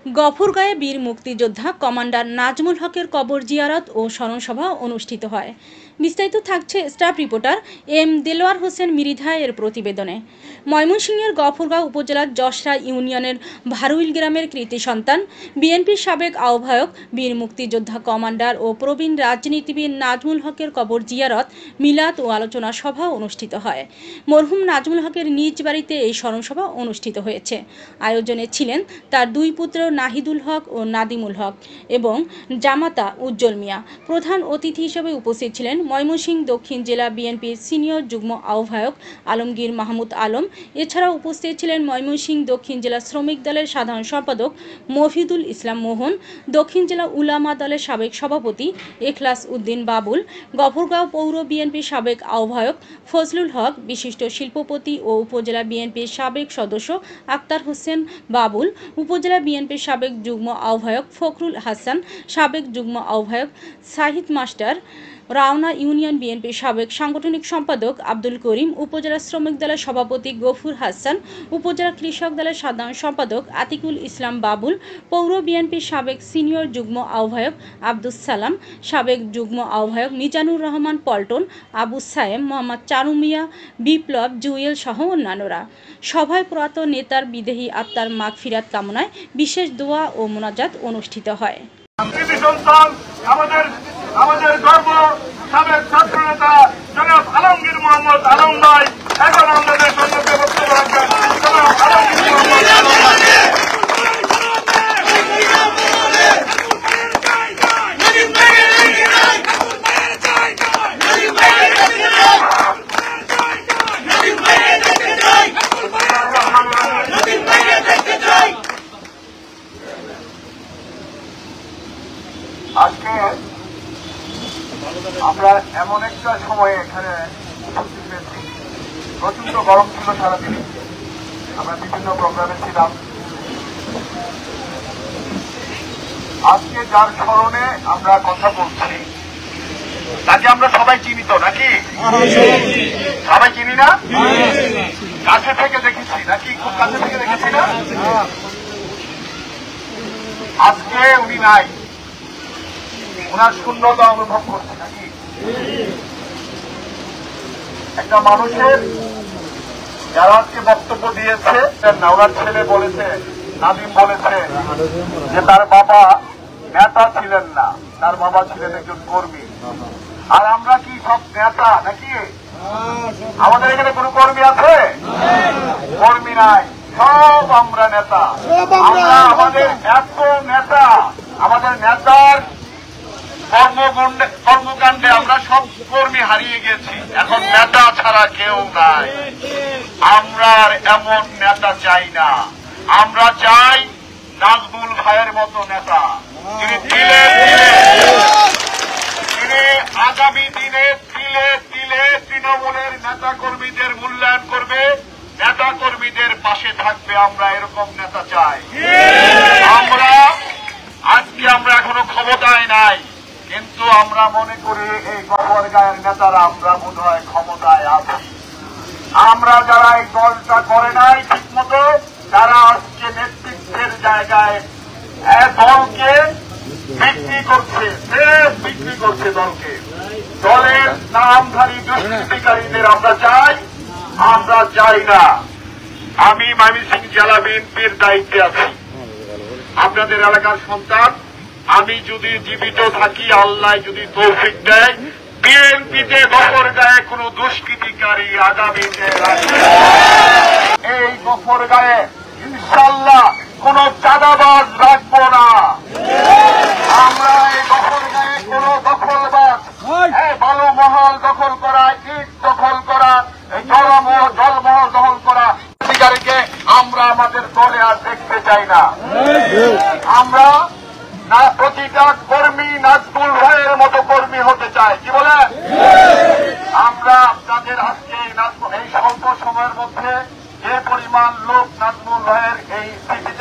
গফরগাঁয়ে বীর মুক্তিযোদ্ধা কমান্ডার নাজমুল হকের কবর জিয়ারত ও স্মরণসভা অনুষ্ঠিত হয়। বিস্তারিত থাকছে staff reporter M Delwar Hossain Mridha এর প্রতিবেদনে। ময়মনসিংহের গফরগাঁও উপজেলার যশরা ইউনিয়নের ভারুইল গ্রামের কৃতি সন্তান বিএনপির সাবেক আহ্বায়ক বীর মুক্তিযোদ্ধা কমান্ডার ও প্রবীণ রাজনীতিবিদ নাজমুল হকের কবর জিয়ারত, মিলাদ ও আলোচনা সভা অনুষ্ঠিত হয়। মরহুম নাজমুল হকের নিজ বাড়িতে এই স্মরণসভা অনুষ্ঠিত হয়েছে। আয়োজনে ছিলেন তার দুই পুত্র নাহিদুল হক ও নাদিমুল হক এবং জামাতা উজ্জ্বল মিয়া। প্রধান অতিথি হিসেবে উপস্থিত ছিলেন ময়মনসিংহ দক্ষিণ জেলা বিএনপির সিনিয়র যুগ্ম আহ্বায়ক আলমগীর মাহমুদ আলম। এছাড়াও উপস্থিত ছিলেন ময়মনসিংহ দক্ষিণ জেলা শ্রমিক দলের সাধারণ সম্পাদক মফিদুল ইসলাম মোহন, দক্ষিণ জেলা উলামা দলের সাবেক সভাপতি এখলাস উদ্দিন বাবুল, গফরগাঁও পৌর বিএনপির সাবেক আহ্বায়ক ফজলুল হক, বিশিষ্ট শিল্পপতি ও উপজেলা বিএনপির সাবেক সদস্য আক্তার হোসেন বাবুল, উপজেলা বিএনপির সাবেক যুগ্ম আহ্বায়ক ফখরুল হাসান, সাবেক যুগ্ম আহ্বায়ক সাহিদ মাস্টার, রাওনা ইউনিয়ন বিএনপির সাবেক সাংগঠনিক সম্পাদক আব্দুল করিম, উপজেলা শ্রমিক দলের সভাপতি গফুর হাসান, উপজেলা কৃষক দলের সাধারণ সম্পাদক আতিকুল ইসলাম বাবুল, পৌর বিএনপির সাবেক সিনিয়র যুগ্ম আহ্বায়ক আব্দুস সালাম, সাবেক যুগ্ম আহ্বায়ক মিজানুর রহমান পল্টন, আবু সায়েম, মোহাম্মদ চারু মিয়া, বিপ্লব, জুয়েল সহ অন্যান্যরা। সভায় প্রয়াত নেতার বিদেহী আত্মার মাগফিরাত কামনায় বিশেষ দোয়া ও মোনাজাত অনুষ্ঠিত হয়। আমাদের গর্ব সাবেক ছাত্র নেতা জনাব আলমগীর মোহাম্মদ আলম ভাই এখন আমাদের সম্মুখে বক্তব্য রাখবেন। জনাব আলমগীর মোহাম্মদ আলম ভাই। আজকে আমরা এমন একটা সময়ে এখানে উপস্থিত হয়েছি, প্রচন্ড গরম ছিল সারাদিন, আমরা বিভিন্ন প্রোগ্রামে ছিলাম। আজকে যার স্মরণে আমরা কথা বলছি তাকে আমরা সবাই চিনি তো নাকি? সবাই চিনি না? কাছে থেকে দেখেছি নাকি? খুব কাছে থেকে দেখেছি না? আজকে উনি নাই, ওনার শূন্যতা অনুভব করছে নাকি? একটা মানুষের যারা আজকে বক্তব্য দিয়েছে, ওনার ছেলে বলেছে, নাদিম বলেছে যে তার বাবা নেতা ছিলেন না, তার বাবা ছিলেন একজন কর্মী। আর আমরা কি সব নেতা নাকি? আমাদের এখানে কোন কর্মী আছে? কর্মী নাই, সব আমরা নেতা। আমরা আমাদের এত নেতা, আমাদের নেতার কর্মকাণ্ডে আমরা সব কর্মী হারিয়ে গেছি, এখন নেতা ছাড়া কেউ নাই। আমরা আর এমন নেতা চাই না, আমরা চাই নাজমুল ভাইয়ের মতো নেতা, যিনি আগামী দিনে তিলে তিলে তৃণমূলের নেতা কর্মীদের মূল্যায়ন করবে, নেতা কর্মীদের পাশে থাকবে। আমরা এরকম নেতা চাই। আজকে আমরা এখনো ক্ষমতায় নাই, কিন্তু আমরা মনে করি এই গফরগাঁয়ের নেতারা আমরা বোধ হয় ক্ষমতায় আছি। আমরা যারা এই দলটা করে নাই ঠিক মতো, তারা আজকে নেতৃত্বের জায়গায় দলকে বিক্রি করছে, বিক্রি করছে দলকে। দলের নামধারী দুষ্কৃতিকারীদের আমরা চাই না। আমি ময়মনসিংহ জেলা বিএনপির দায়িত্বে আছি, আপনাদের এলাকার সন্তান। আমি যদি জীবিত থাকি, আল্লাহ যদি তৌফিক দেয়, বিএনপিতে গফরগাঁয়ে কোন দুষ্কৃতিকারী আগামীতে এই গফরগাঁয়ে ইনশাল্লাহ কোন চাঁদাবাজ রাখবো না। আমরা এই গফরগাঁয়ে কোন দখলবাজ, বালু মহল দখল করা, ইট দখল করা, জলমহল দখল করা অধিকারীকে আমরা আমাদের দলে আর দেখতে চাই না। আমরা না প্রতিটা কর্মী নাজমুল ভাইয়ের মতো কর্মী হতে চাই। কি বলেন? আমরা আপনাদের আজকে এই স্বল্প সময়ের মধ্যে যে পরিমাণ লোক নাজমুল ভাইয়ের